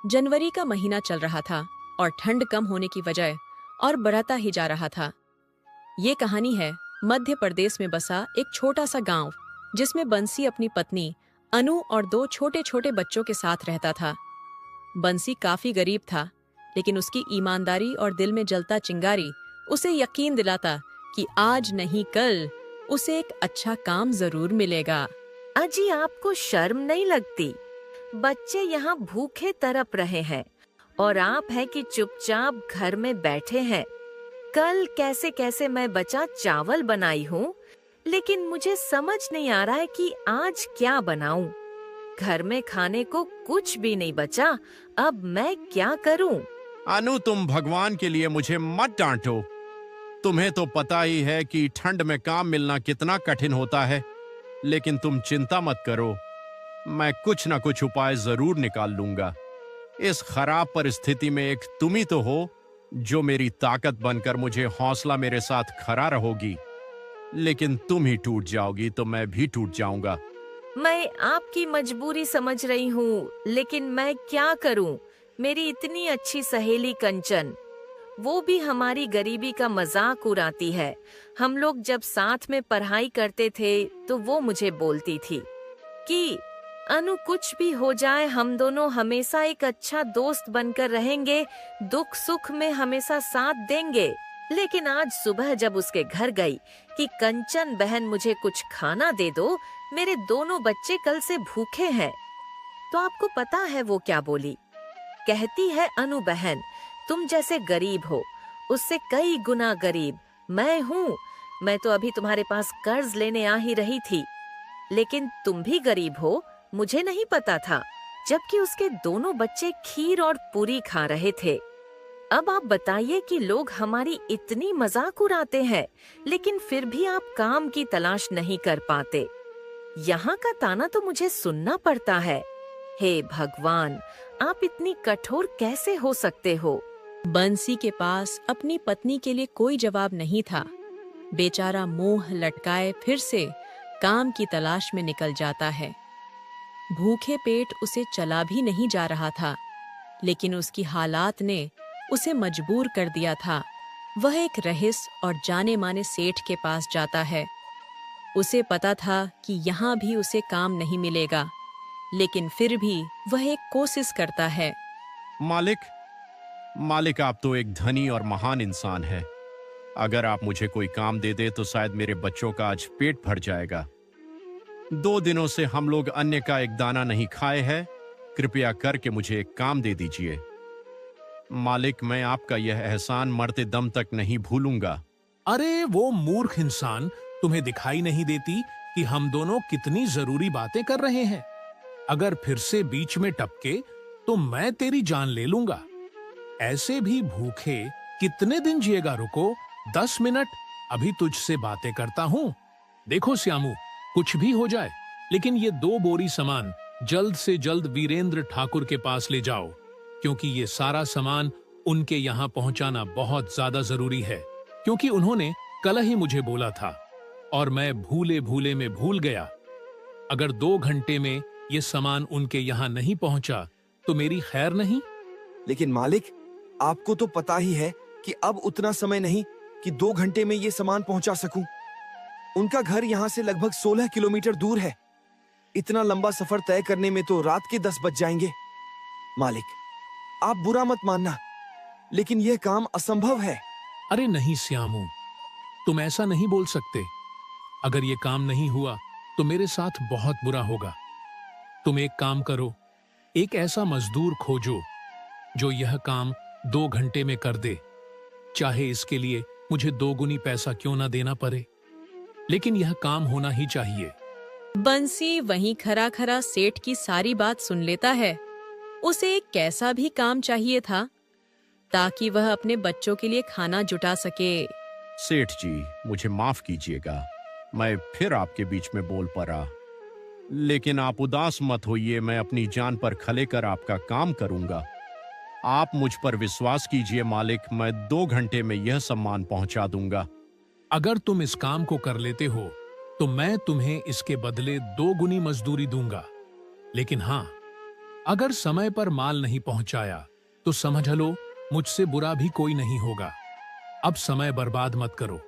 जनवरी का महीना चल रहा था और ठंड कम होने की वजह और बढ़ता ही जा रहा था। ये कहानी है मध्य प्रदेश में बसा एक छोटा सा गांव, जिसमें बंसी अपनी पत्नी अनु और दो छोटे छोटे बच्चों के साथ रहता था। बंसी काफी गरीब था, लेकिन उसकी ईमानदारी और दिल में जलता चिंगारी उसे यकीन दिलाता कि आज नहीं कल उसे एक अच्छा काम जरूर मिलेगा। अजी, आपको शर्म नहीं लगती? बच्चे यहाँ भूखे तड़प रहे हैं और आप है कि चुपचाप घर में बैठे हैं। कल कैसे कैसे मैं बचा चावल बनाई हूँ, लेकिन मुझे समझ नहीं आ रहा है कि आज क्या बनाऊं। घर में खाने को कुछ भी नहीं बचा, अब मैं क्या करूं? अनु, तुम भगवान के लिए मुझे मत डांटो। तुम्हें तो पता ही है कि ठंड में काम मिलना कितना कठिन होता है, लेकिन तुम चिंता मत करो, मैं कुछ ना कुछ उपाय जरूर निकाल लूंगा। इस खराब परिस्थिति में एक तुम ही तो हो जो मेरी ताकत बनकर मुझे हौसला मेरे साथ खड़ा रहोगी, लेकिन तुम ही टूट जाओगी तो मैं भी टूट जाऊंगा। मैं आपकी मजबूरी समझ रही हूँ, लेकिन मैं क्या करूँ? मेरी इतनी अच्छी सहेली कंचन, वो भी हमारी गरीबी का मजाक उड़ाती है। हम लोग जब साथ में पढ़ाई करते थे तो वो मुझे बोलती थी कि अनु, कुछ भी हो जाए हम दोनों हमेशा एक अच्छा दोस्त बनकर रहेंगे, दुख सुख में हमेशा साथ देंगे। लेकिन आज सुबह जब उसके घर गई कि कंचन बहन मुझे कुछ खाना दे दो, मेरे दोनों बच्चे कल से भूखे हैं, तो आपको पता है वो क्या बोली? कहती है, अनु बहन, तुम जैसे गरीब हो उससे कई गुना गरीब मैं हूँ। मैं तो अभी तुम्हारे पास कर्ज लेने आ ही रही थी, लेकिन तुम भी गरीब हो, मुझे नहीं पता था। जबकि उसके दोनों बच्चे खीर और पूरी खा रहे थे। अब आप बताइए कि लोग हमारी इतनी मजाक उड़ाते हैं, लेकिन फिर भी आप काम की तलाश नहीं कर पाते। यहाँ का ताना तो मुझे सुनना पड़ता है। हे भगवान, आप इतनी कठोर कैसे हो सकते हो? बंसी के पास अपनी पत्नी के लिए कोई जवाब नहीं था। बेचारा मुंह लटकाए फिर से काम की तलाश में निकल जाता है। भूखे पेट उसे चला भी नहीं जा रहा था, लेकिन उसकी हालात ने उसे मजबूर कर दिया था। वह एक रईस और जाने माने सेठ के पास जाता है। उसे पता था कि यहाँ भी उसे काम नहीं मिलेगा, लेकिन फिर भी वह एक कोशिश करता है। मालिक, आप तो एक धनी और महान इंसान है। अगर आप मुझे कोई काम दे दे तो शायद मेरे बच्चों का आज पेट भर जाएगा। 2 दिनों से हम लोग अन्य का एक दाना नहीं खाए हैं। कृपया करके मुझे एक काम दे दीजिए। मालिक, मैं आपका यह एहसान मरते दम तक नहीं भूलूंगा। अरे वो मूर्ख इंसान, तुम्हें दिखाई नहीं देती कि हम दोनों कितनी जरूरी बातें कर रहे हैं? अगर फिर से बीच में टपके तो मैं तेरी जान ले लूंगा। ऐसे भी भूखे कितने दिन जिएगा? रुको 10 मिनट, अभी तुझसे बातें करता हूँ। देखो श्यामू, कुछ भी हो जाए, लेकिन ये 2 बोरी सामान जल्द से जल्द वीरेंद्र ठाकुर के पास ले जाओ, क्योंकि ये सारा सामान उनके यहाँ पहुंचाना बहुत ज्यादा जरूरी है। क्योंकि उन्होंने कल ही मुझे बोला था और मैं भूले भूले में भूल गया। अगर 2 घंटे में ये सामान उनके यहाँ नहीं पहुंचा तो मेरी खैर नहीं। लेकिन मालिक, आपको तो पता ही है कि अब उतना समय नहीं कि 2 घंटे में ये सामान पहुंचा सकूं। उनका घर यहाँ से लगभग 16 किलोमीटर दूर है। इतना लंबा सफर तय करने में तो रात के 10 बज जाएंगे। मालिक, आप बुरा मत मानना, लेकिन यह काम असंभव है। अरे नहीं श्यामू, तुम ऐसा नहीं बोल सकते। अगर ये काम नहीं हुआ तो मेरे साथ बहुत बुरा होगा। तुम एक काम करो, एक ऐसा मजदूर खोजो जो यह काम 2 घंटे में कर दे। चाहे इसके लिए मुझे 2 गुनी पैसा क्यों ना देना पड़े, लेकिन यह काम होना ही चाहिए। बंसी वहीं खरा खरा सेठ की सारी बात सुन लेता है। उसे एक कैसा भी काम चाहिए था ताकि वह अपने बच्चों के लिए खाना जुटा सके। सेठ जी, मुझे माफ कीजिएगा, मैं फिर आपके बीच में बोल पड़ा। लेकिन आप उदास मत होइए, मैं अपनी जान पर खले कर आपका काम करूंगा। आप मुझ पर विश्वास कीजिए मालिक, मैं 2 घंटे में यह सामान पहुंचा दूंगा। अगर तुम इस काम को कर लेते हो तो मैं तुम्हें इसके बदले 2 गुनी मजदूरी दूंगा। लेकिन हाँ, अगर समय पर माल नहीं पहुंचाया तो समझ लो मुझसे बुरा भी कोई नहीं होगा। अब समय बर्बाद मत करो,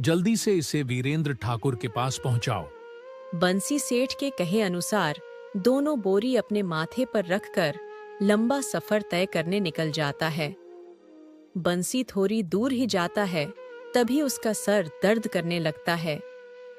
जल्दी से इसे वीरेंद्र ठाकुर के पास पहुंचाओ। बंसी सेठ के कहे अनुसार दोनों बोरी अपने माथे पर रखकर लंबा सफर तय करने निकल जाता है। बंसी थोड़ी दूर ही जाता है तभी उसका सर दर्द करने लगता है,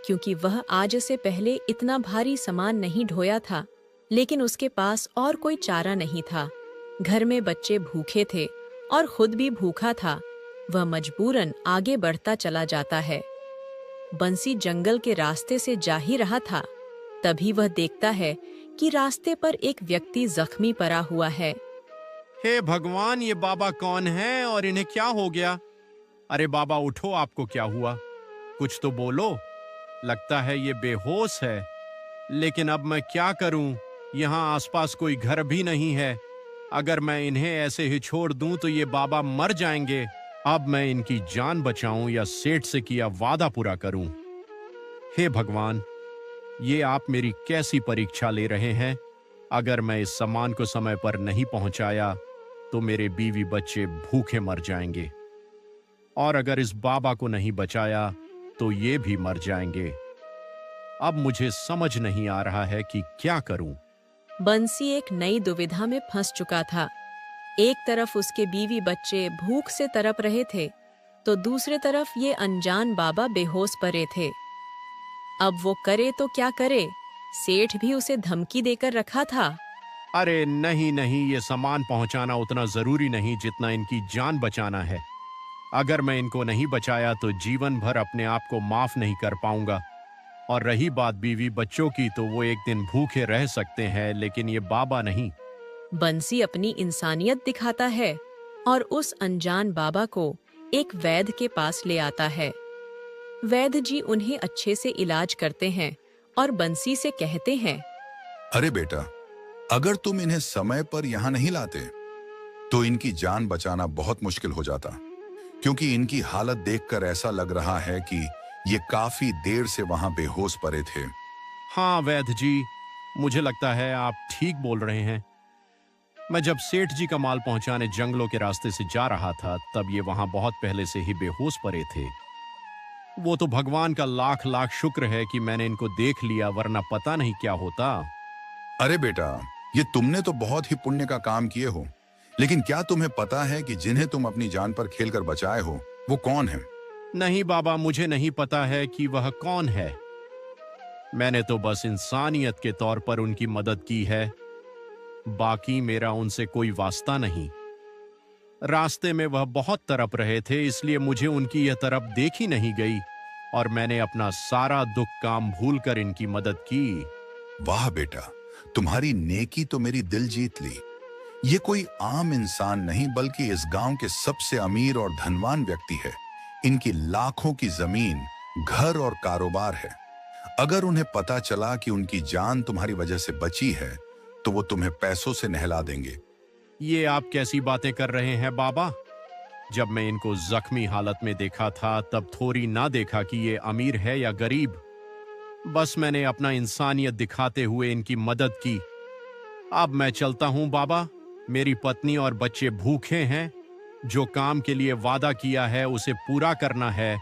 क्योंकि वह आज से पहले इतना भारी सामान नहीं ढोया था। लेकिन उसके पास और कोई चारा नहीं था। घर में बच्चे भूखे थे और खुद भी भूखा था। वह मजबूरन आगे बढ़ता चला जाता है। बंसी जंगल के रास्ते से जा ही रहा था, तभी वह देखता है कि रास्ते पर एक व्यक्ति जख्मी पड़ा हुआ है। हे भगवान, ये बाबा कौन है और इन्हें क्या हो गया? अरे बाबा उठो, आपको क्या हुआ? कुछ तो बोलो। लगता है ये बेहोश है। लेकिन अब मैं क्या करूं? यहाँ आसपास कोई घर भी नहीं है। अगर मैं इन्हें ऐसे ही छोड़ दूं तो ये बाबा मर जाएंगे। अब मैं इनकी जान बचाऊं या सेठ से किया वादा पूरा करूं? हे भगवान, ये आप मेरी कैसी परीक्षा ले रहे हैं? अगर मैं इस सामान को समय पर नहीं पहुंचाया तो मेरे बीवी बच्चे भूखे मर जाएंगे, और अगर इस बाबा को नहीं बचाया तो ये भी मर जाएंगे। अब मुझे समझ नहीं आ रहा है कि क्या करूं। बंसी एक नई दुविधा में फंस चुका था। एक तरफ उसके बीवी बच्चे भूख से तड़प रहे थे, तो दूसरे तरफ ये अनजान बाबा बेहोश पड़े थे। अब वो करे तो क्या करे? सेठ भी उसे धमकी देकर रखा था। अरे नहीं नहीं, ये सामान पहुंचाना उतना जरूरी नहीं जितना इनकी जान बचाना है। अगर मैं इनको नहीं बचाया तो जीवन भर अपने आप को माफ नहीं कर पाऊंगा। और रही बात बीवी बच्चों की, तो वो एक दिन भूखे रह सकते हैं, लेकिन ये बाबा नहीं। बंसी अपनी इंसानियत दिखाता है और उस अनजान बाबा को एक वैद्य के पास ले आता है। वैद्य जी उन्हें अच्छे से इलाज करते हैं और बंसी से कहते हैं, अरे बेटा, अगर तुम इन्हें समय पर यहाँ नहीं लाते तो इनकी जान बचाना बहुत मुश्किल हो जाता, क्योंकि इनकी हालत देखकर ऐसा लग रहा है कि ये काफी देर से वहां बेहोश पड़े थे। हाँ वैद्य जी, मुझे लगता है आप ठीक बोल रहे हैं। मैं जब सेठ जी का माल पहुंचाने जंगलों के रास्ते से जा रहा था, तब ये वहां बहुत पहले से ही बेहोश पड़े थे। वो तो भगवान का लाख लाख शुक्र है कि मैंने इनको देख लिया, वरना पता नहीं क्या होता। अरे बेटा, ये तुमने तो बहुत ही पुण्य का काम किए हो, लेकिन क्या तुम्हें पता है कि जिन्हें तुम अपनी जान पर खेलकर बचाए हो वो कौन है? नहीं बाबा, मुझे नहीं पता है कि वह कौन है। मैंने तो बस इंसानियत के तौर पर उनकी मदद की है, बाकी मेरा उनसे कोई वास्ता नहीं। रास्ते में वह बहुत तड़प रहे थे, इसलिए मुझे उनकी यह तरफ देखी नहीं गई और मैंने अपना सारा दुख काम भूलकर इनकी मदद की। वाह बेटा, तुम्हारी नेकी तो मेरी दिल जीत ली। ये कोई आम इंसान नहीं, बल्कि इस गांव के सबसे अमीर और धनवान व्यक्ति है। इनकी लाखों की जमीन, घर और कारोबार है। अगर उन्हें पता चला कि उनकी जान तुम्हारी वजह से बची है तो वो तुम्हें पैसों से नहला देंगे। ये आप कैसी बातें कर रहे हैं बाबा? जब मैं इनको जख्मी हालत में देखा था तब थोड़ी ना देखा कि ये अमीर है या गरीब। बस मैंने अपना इंसानियत दिखाते हुए इनकी मदद की। अब मैं चलता हूं बाबा, मेरी पत्नी और बच्चे भूखे हैं। जो काम के लिए वादा किया है उसे पूरा करना है।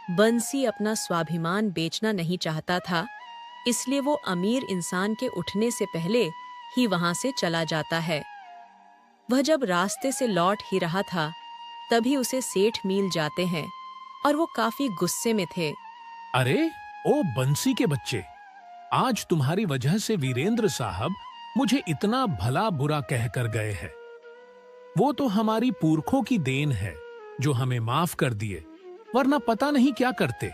बंसी अपना स्वाभिमान बेचना नहीं चाहता था, इसलिए वो अमीर इंसान के उठने से पहले ही वहां से चला जाता है। वह जब रास्ते से लौट ही रहा था, तभी उसे सेठ मिल जाते हैं और वो काफी गुस्से में थे। अरे ओ बंसी के बच्चे, आज तुम्हारी वजह से वीरेंद्र साहब मुझे इतना भला बुरा कहकर गए हैं। वो तो हमारी पुरखों की देन है जो हमें माफ कर दिए, वरना पता नहीं क्या करते।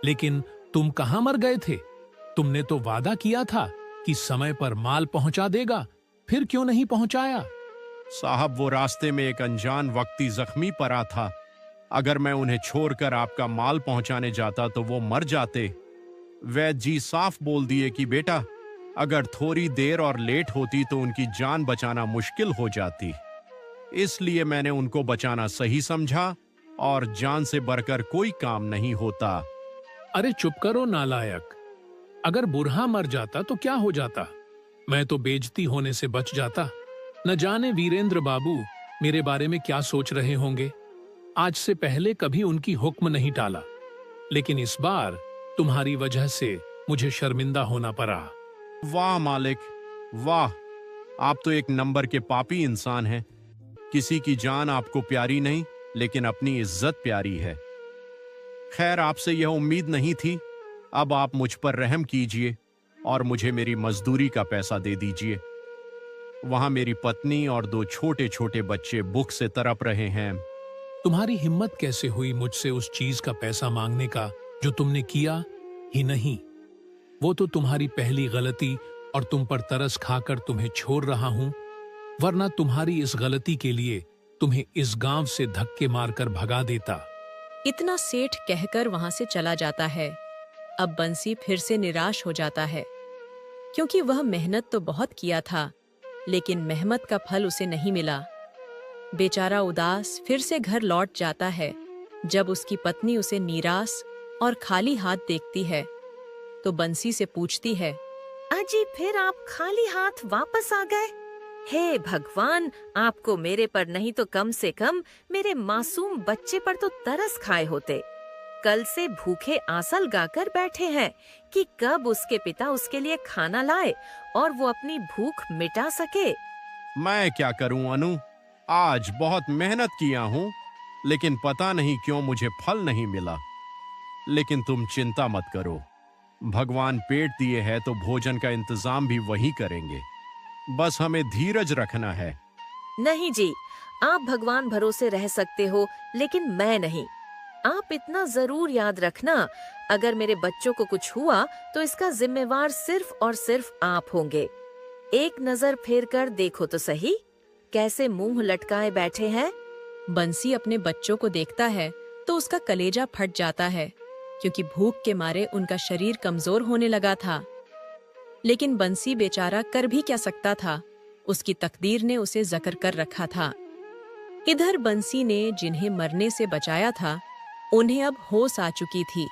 लेकिन तुम कहां मर गए थे? तुमने तो वादा किया था कि समय पर माल पहुंचा देगा, फिर क्यों नहीं पहुंचाया? साहब, वो रास्ते में एक अनजान व्यक्ति जख्मी पड़ा था। अगर मैं उन्हें छोड़कर आपका माल पहुंचाने जाता तो वो मर जाते। वैद्य जी साफ बोल दिए कि बेटा, अगर थोड़ी देर और लेट होती तो उनकी जान बचाना मुश्किल हो जाती। इसलिए मैंने उनको बचाना सही समझा, और जान से बढ़कर कोई काम नहीं होता। अरे चुप करो नालायक। अगर बुरहा मर जाता तो क्या हो जाता? मैं तो बेइज्जती होने से बच जाता। न जाने वीरेंद्र बाबू मेरे बारे में क्या सोच रहे होंगे। आज से पहले कभी उनकी हुक्म नहीं टाला, लेकिन इस बार तुम्हारी वजह से मुझे शर्मिंदा होना पड़ा। वाह मालिक, वाह, आप तो एक नंबर के पापी इंसान हैं। किसी की जान आपको प्यारी नहीं, लेकिन अपनी इज्जत प्यारी है। खैर, आपसे यह उम्मीद नहीं थी। अब आप मुझ पर रहम कीजिए और मुझे मेरी मजदूरी का पैसा दे दीजिए। वहां मेरी पत्नी और 2 छोटे छोटे बच्चे भूख से तड़प रहे हैं। तुम्हारी हिम्मत कैसे हुई मुझसे उस चीज का पैसा मांगने का जो तुमने किया ही नहीं। वो तो तुम्हारी पहली गलती और तुम पर तरस खाकर तुम्हें छोड़ रहा हूं, वरना तुम्हारी इस गलती के लिए तुम्हें इस गांव से धक्के मारकर भगा देता। इतना सेठ कहकर वहां से चला जाता है। अब बंसी फिर से निराश हो जाता है, क्योंकि वह मेहनत तो बहुत किया था, लेकिन मेहनत का फल उसे नहीं मिला। बेचारा उदास फिर से घर लौट जाता है। जब उसकी पत्नी उसे निराश और खाली हाथ देखती है, तो बंसी से पूछती है, अजी, फिर आप खाली हाथ वापस आ गए? हे भगवान, आपको मेरे पर नहीं तो कम से कम मेरे मासूम बच्चे पर तो तरस खाए होते। कल से भूखे आंसल गाकर बैठे हैं कि कब उसके पिता उसके लिए खाना लाए और वो अपनी भूख मिटा सके। मैं क्या करूं अनु, आज बहुत मेहनत किया हूं, लेकिन पता नहीं क्यों मुझे फल नहीं मिला। लेकिन तुम चिंता मत करो, भगवान पेट दिए है तो भोजन का इंतजाम भी वही करेंगे। बस हमें धीरज रखना है। नहीं जी, आप भगवान भरोसे रह सकते हो, लेकिन मैं नहीं। आप इतना जरूर याद रखना, अगर मेरे बच्चों को कुछ हुआ तो इसका जिम्मेवार सिर्फ और सिर्फ आप होंगे। एक नजर फेर कर देखो तो सही, कैसे मुंह लटकाए बैठे हैं। बंसी अपने बच्चों को देखता है तो उसका कलेजा फट जाता है, क्योंकि भूख के मारे उनका शरीर कमजोर होने लगा था। लेकिन बंसी बेचारा कर भी क्या सकता था, उसकी तकदीर ने उसे जकड़ कर रखा था। इधर बंसी ने जिन्हें मरने से बचाया था, उन्हें अब होश आ चुकी थी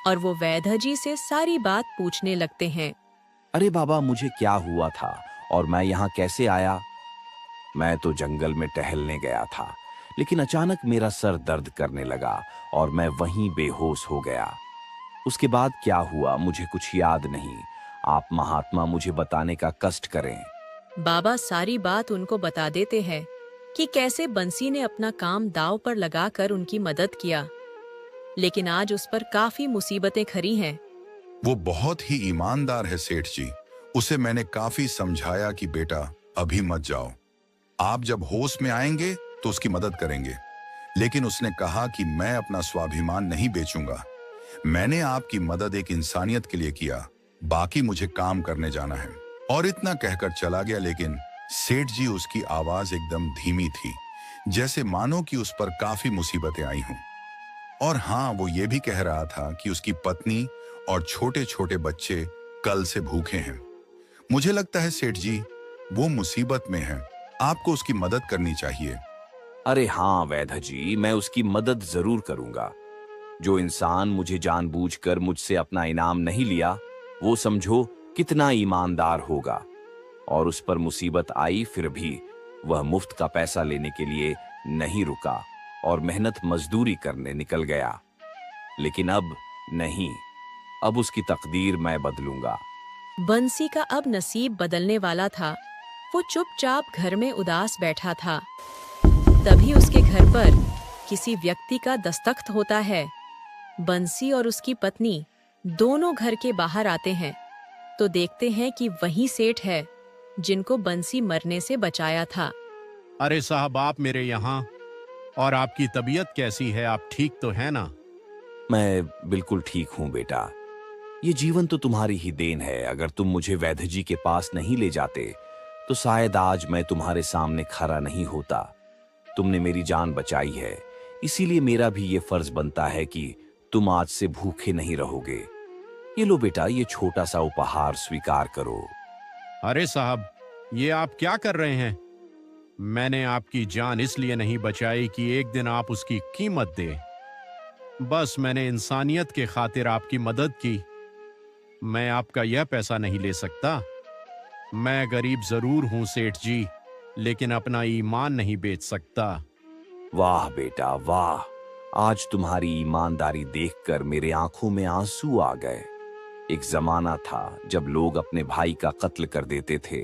और वो वैद्य से सारी बात पूछने लगते हैं। अरे बाबा, मुझे क्या हुआ था और मैं यहाँ कैसे आया? मैं तो जंगल में टहलने गया था, लेकिन अचानक मेरा सर दर्द करने लगा और मैं वहीं बेहोश हो गया। उसके बाद क्या हुआ मुझे कुछ याद नहीं। आप महात्मा मुझे बताने का कष्ट करें। बाबा सारी बात उनको बता देते हैं कि कैसे बंसी ने अपना काम दांव पर लगाकर उनकी मदद किया, लेकिन आज उस पर काफी मुसीबतें खड़ी हैं। वो बहुत ही ईमानदार है सेठ जी। उसे मैंने काफी समझाया कि बेटा अभी मत जाओ, आप जब होश में आएंगे तो उसकी मदद करेंगे। लेकिन उसने कहा कि मैं अपना स्वाभिमान नहीं बेचूंगा। मैंने आपकी मदद एक इंसानियत के लिए किया, बाकी मुझे काम करने जाना है। और इतना कहकर चला गया। लेकिन सेठ जी, उसकी आवाज एकदम धीमी थी, जैसे मानो कि उस पर काफी मुसीबतें आई हों। और हाँ, वो ये भी कह रहा था कि उसकी पत्नी और छोटे छोटे बच्चे कल से भूखे हैं। मुझे लगता है सेठ जी, वो मुसीबत में है, आपको उसकी मदद करनी चाहिए। अरे हाँ वैद्य जी, मैं उसकी मदद जरूर करूंगा। जो इंसान मुझे जानबूझकर मुझसे अपना इनाम नहीं लिया, वो समझो कितना ईमानदार होगा। और उस पर मुसीबत आई फिर भी वह मुफ्त का पैसा लेने के लिए नहीं रुका और मेहनत मजदूरी करने निकल गया। लेकिन अब नहीं, अब उसकी तकदीर मैं बदलूंगा। बंसी का अब नसीब बदलने वाला था। वो चुपचाप घर में उदास बैठा था। तभी उसके घर पर किसी व्यक्ति का दस्तखत होता है। बंसी और उसकी पत्नी दोनों घर के बाहर आते हैं तो देखते हैं कि वही सेठ है जिनको बंसी मरने से बचाया था। अरे साहब, आप मेरे यहाँ, और आपकी तबीयत कैसी है? आप ठीक तो है ना? मैं बिल्कुल ठीक हूँ बेटा। ये जीवन तो तुम्हारी ही देन है। अगर तुम मुझे वैद्य जी के पास नहीं ले जाते तो शायद आज मैं तुम्हारे सामने खड़ा नहीं होता। तुमने मेरी जान बचाई है, इसीलिए मेरा भी ये फर्ज बनता है कि तुम आज से भूखे नहीं रहोगे। ये लो बेटा, ये छोटा सा उपहार स्वीकार करो। अरे साहब, ये आप क्या कर रहे हैं? मैंने आपकी जान इसलिए नहीं बचाई कि एक दिन आप उसकी कीमत दे। बस मैंने इंसानियत के खातिर आपकी मदद की। मैं आपका यह पैसा नहीं ले सकता। मैं गरीब जरूर हूं सेठ जी, लेकिन अपना ईमान नहीं बेच सकता। वाह बेटा वाह, आज तुम्हारी ईमानदारी देखकर मेरे आंखों में आंसू आ गए। एक जमाना था जब लोग अपने भाई का कत्ल कर देते थे,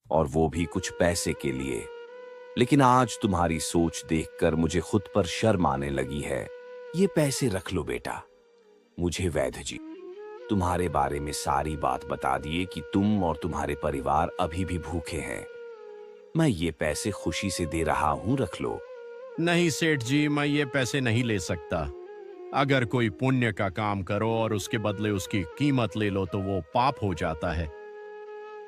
और वो भी कुछ पैसे के लिए। लेकिन आज तुम्हारी सोच देखकर मुझे खुद पर शर्म आने लगी है। ये पैसे रख लो बेटा। मुझे वैद्य जी तुम्हारे बारे में सारी बात बता दिए कि तुम और तुम्हारे परिवार अभी भी भूखे हैं। मैं ये पैसे खुशी से दे रहा हूं, रख लो। नहीं सेठ जी, मैं ये पैसे नहीं ले सकता। अगर कोई पुण्य का काम करो और उसके बदले उसकी कीमत ले लो तो वो पाप हो जाता है।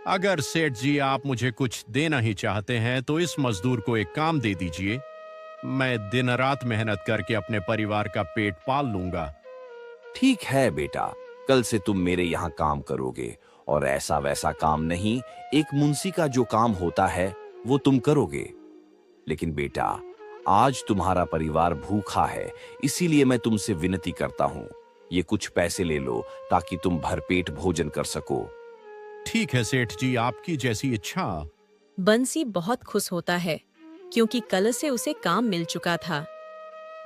अगर सेठ जी आप मुझे कुछ देना ही चाहते हैं तो इस मजदूर को एक काम दे दीजिए। मैं दिन रात मेहनत करके अपने परिवार का पेट पाल लूंगा। ठीक है बेटा, कल से तुम मेरे यहाँ काम करोगे, और ऐसा वैसा काम नहीं, एक मुंशी का जो काम होता है वो तुम करोगे। लेकिन बेटा, आज तुम्हारा परिवार भूखा है, इसीलिए मैं तुमसे विनती करता हूँ, ये कुछ पैसे ले लो ताकि तुम भरपेट भोजन कर सको। ठीक है सेठ जी, आपकी जैसी इच्छा। बंसी बहुत खुश होता है क्योंकि कल से उसे काम मिल चुका था।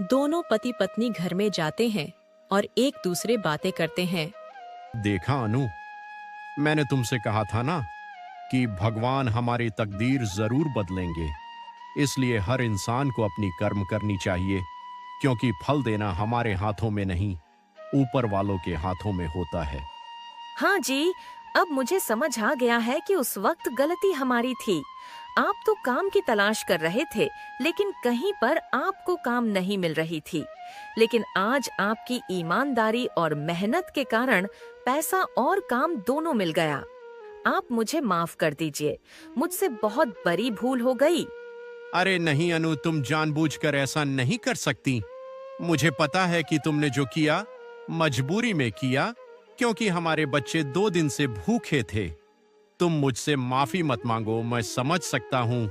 दोनों पति पत्नी घर में जाते हैं और एक दूसरे बातें करते हैं। देखा अनु, मैंने तुमसे कहा था ना कि भगवान हमारी तकदीर जरूर बदलेंगे। इसलिए हर इंसान को अपनी कर्म करनी चाहिए, क्योंकि फल देना हमारे हाथों में नहीं, ऊपर वालों के हाथों में होता है। हाँ जी, अब मुझे समझ आ गया है कि उस वक्त गलती हमारी थी। आप तो काम की तलाश कर रहे थे, लेकिन कहीं पर आपको काम नहीं मिल रही थी। लेकिन आज आपकी ईमानदारी और मेहनत के कारण पैसा और काम दोनों मिल गया। आप मुझे माफ कर दीजिए, मुझसे बहुत बड़ी भूल हो गई। अरे नहीं अनु, तुम जानबूझकर ऐसा नहीं कर सकती। मुझे पता है कि तुमने जो किया मजबूरी में किया, क्योंकि हमारे बच्चे 2 दिन से भूखे थे। तुम मुझसे माफी मत मांगो, मैं समझ सकता हूँ।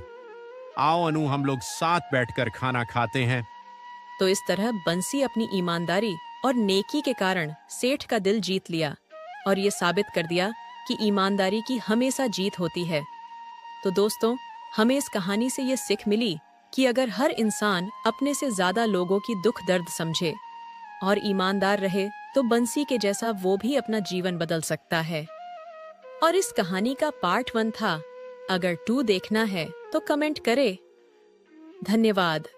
आओ अनु, हम लोग साथ बैठकर खाना खाते हैं। तो इस तरह बंसी अपनी ईमानदारी और नेकी के कारण सेठ का दिल जीत लिया और ये साबित कर दिया कि ईमानदारी की हमेशा जीत होती है। तो दोस्तों, हमें इस कहानी से ये सीख मिली कि अगर हर इंसान अपने से ज्यादा लोगों की दुख दर्द समझे और ईमानदार रहे तो बंसी के जैसा वो भी अपना जीवन बदल सकता है। और इस कहानी का पार्ट 1 था। अगर 2 देखना है तो कमेंट करें। धन्यवाद।